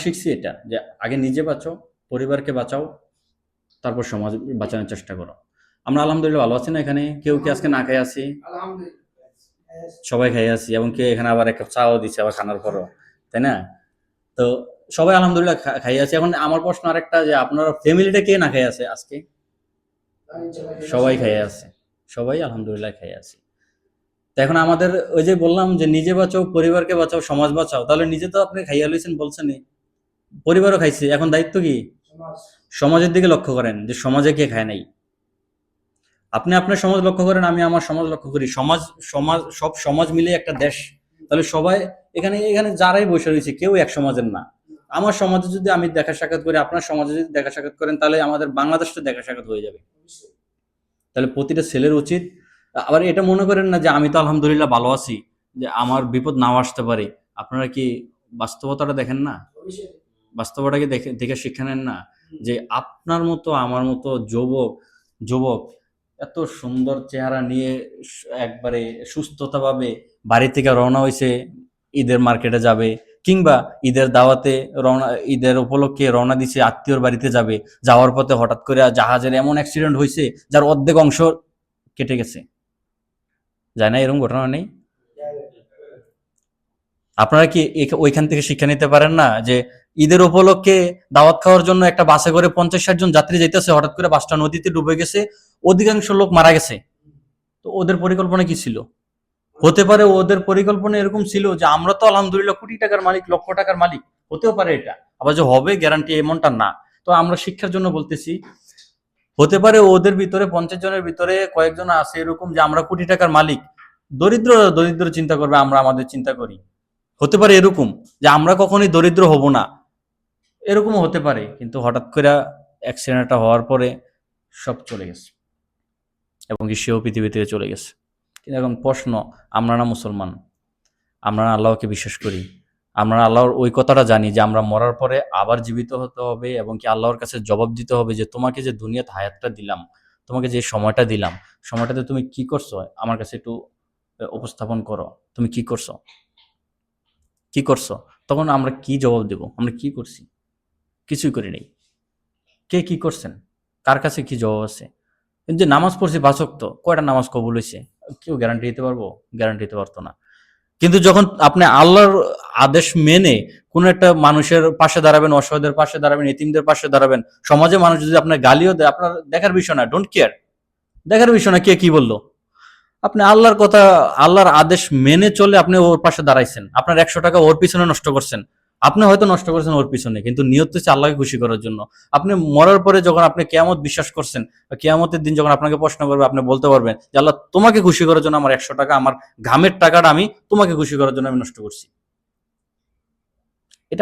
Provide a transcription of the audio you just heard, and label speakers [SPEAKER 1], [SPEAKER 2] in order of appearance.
[SPEAKER 1] শিখছি এটা যে আগে নিজে বাঁচো, পরিবারকে বাঁচাও, তারপর সমাজ বাঁচানোর চেষ্টা করো। আমরা আলহামদুলিল্লাহ ভালো আছি না? এখানে কেউ কি আজকে না খেয়ে আছি? সবাই খাই আছি, এবং কেউ এখানে আবার এক কাপ চাও দিচ্ছে আবার খানার পরও, তাই না? তো সবাই আলহামদুলিল্লাহ খাই আছে। এখন আমার প্রশ্ন আরেকটা, যে আপনার ফ্যামিলিটা কে না খাই আছে আজকে? সবাই খাই আছে, সবাই আলহামদুলিল্লাহ খাই আছে। তো এখন আমাদের ওই যে বললাম যে নিজে বাঁচাও, পরিবারকে বাঁচাও, সমাজ বাঁচাও, তাহলে নিজে তো আপনি খাইয়া লইছেন বলছেনই, পরিবারও খাইছে, এখন দায়িত্ব কি? সমাজের দিকে লক্ষ্য করেন যে সমাজে কে খায় নাই। আপনি আপনার সমাজ লক্ষ্য করেন, আমি আমার সমাজ লক্ষ্য করি। সমাজ সমাজ সব সমাজ মিলে একটা দেশ। তাহলে সবাই এখানে এখানে যারাই বসে রয়েছে কেউ এক সমাজের না। আমার সমাজে যদি আমি দেখা সাক্ষাৎ করি, আপনার সমাজে যদি দেখা সাক্ষাৎ করেন, তাহলে আমাদের বাংলাদেশটা দেখা সাক্ষাৎ হয়ে যাবে। তাহলে প্রতিটা ছেলের উচিত, আবার এটা মনে করেন না যে আমি তো আলহামদুলিল্লাহ ভালো আছি, যে আমার বিপদ নাও আসতে পারে। আপনারা কি বাস্তবতাটা দেখেন না? বাস্তবতাকে দেখে দেখে শিক্ষা নেন না? যে আপনার মতো আমার মতো যুবক যুবক এত সুন্দর চেহারা নিয়ে একবারে সুস্থতা ভাবে বাড়ি থেকে রওনা হয়েছে, ঈদের মার্কেটে যাবে, কিংবা ঈদের দাওয়াতে রওনা, ঈদের উপলক্ষে রওনা দিছে আত্মীয়র বাড়িতে যাবে। যাওয়ার পথে হঠাৎ করে জাহাজের এমন অ্যাক্সিডেন্ট হয়েছে যার অর্ধেক অংশ কেটে গেছে। যায় না? এরকম ঘটনা নেই? আপনারা কি ওইখান থেকে শিক্ষা নিতে পারেন না যে ঈদের উপলক্ষে দাওয়াত খাওয়ার জন্য একটা বাসে করে 50-60 জন যাত্রী যাইতেছে, হঠাৎ করে বাসটা নদীতে ডুবে গেছে, অধিকাংশ লোক মারা গেছে। তো ওদের পরিকল্পনা কি ছিল? হতে পারে ওদের পরিকল্পনা এরকম ছিল যে আমরা তো আলহামদুলিল্লাহ কোটি টাকার মালিক, লক্ষ টাকার মালিক, হতেও পারে এটা, আবার যে হবে গ্যারান্টি এমনটা না। তো আমরা শিক্ষার জন্য বলতেছি, হতে পারে ওদের ভিতরে 50 জনের ভিতরে কয়েকজন আছে এরকম যে আমরা কোটি টাকার মালিক, দরিদ্র দরিদ্র চিন্তা করবে, আমরা আমাদের চিন্তা করি। হতে পারে এরকম যে আমরা কখনোই দরিদ্র হব না, এরকমও হতে পারে। কিন্তু হঠাৎ করে অ্যাক্সিডেন্টটা হওয়ার পরে সব চলে গেছে, এবং কি সেও পৃথিবী থেকে চলে গেছে। কিন্তু এখন প্রশ্ন, আমরা না মুসলমান, আমরা না আল্লাহকে বিশ্বাস করি, আমরা আল্লাহর ওই কথাটা জানি যে আমরা মরার পরে আবার জীবিত হতে হবে, এবং কি আল্লাহর কাছে জবাব দিতে হবে যে তোমাকে যে দুনিয়াতে হায়াতটা দিলাম, তোমাকে যে সময়টা দিলাম, সময়টাতে তুমি কি করছো আমার কাছে একটু উপস্থাপন করো। তুমি কি করছো, কি করছো? তখন আমরা কি জবাব দেব? আমরা কি করছি? কিছুই করি নাই। কে কি করছেন? কার কাছে কি জবাব আছে? যে নামাজ পড়ছি ৫ ওয়াক্ত, কয়টা নামাজ কবুল হয়েছে? কেউ গ্যারান্টি দিতে পারবো? গ্যারান্টি দিতে পারতো না। কিন্তু যখন আপনি আল্লাহর আদেশ মেনে কোন একটা মানুষের পাশে দাঁড়াবেন, অসহায়দের পাশে দাঁড়াবেন, এতিমদের পাশে দাঁড়াবেন, সমাজে মানুষ যদি আপনার গালিও দেয়, আপনার দেখার বিষয় না, ডোন্ট কেয়ার, দেখার বিষয় না কে কি বললো। আপনি আল্লাহর কথা, আল্লাহর আদেশ মেনে চলে আপনি ওর পাশে দাঁড়াইছেন, আপনার ১০০ টাকা ওর পিছনে নষ্ট করছেন, আপনি হয়তো নষ্ট করছেন ওর পিছনে, কিন্তু নিয়ত হচ্ছে আল্লাহকে খুশি করার জন্য। আপনি মরার পরে যখন আপনি কিয়ামত বিশ্বাস করছেন, কিয়ামতের দিন যখন আপনাকে প্রশ্ন করবে, আপনি বলতে পারবেন যে আল্লাহ তোমাকে খুশি করার জন্য আমার ১০০ টাকা, আমার ঘামের টাকাটা আমি তোমাকে খুশি করার জন্য আমি নষ্ট করছি।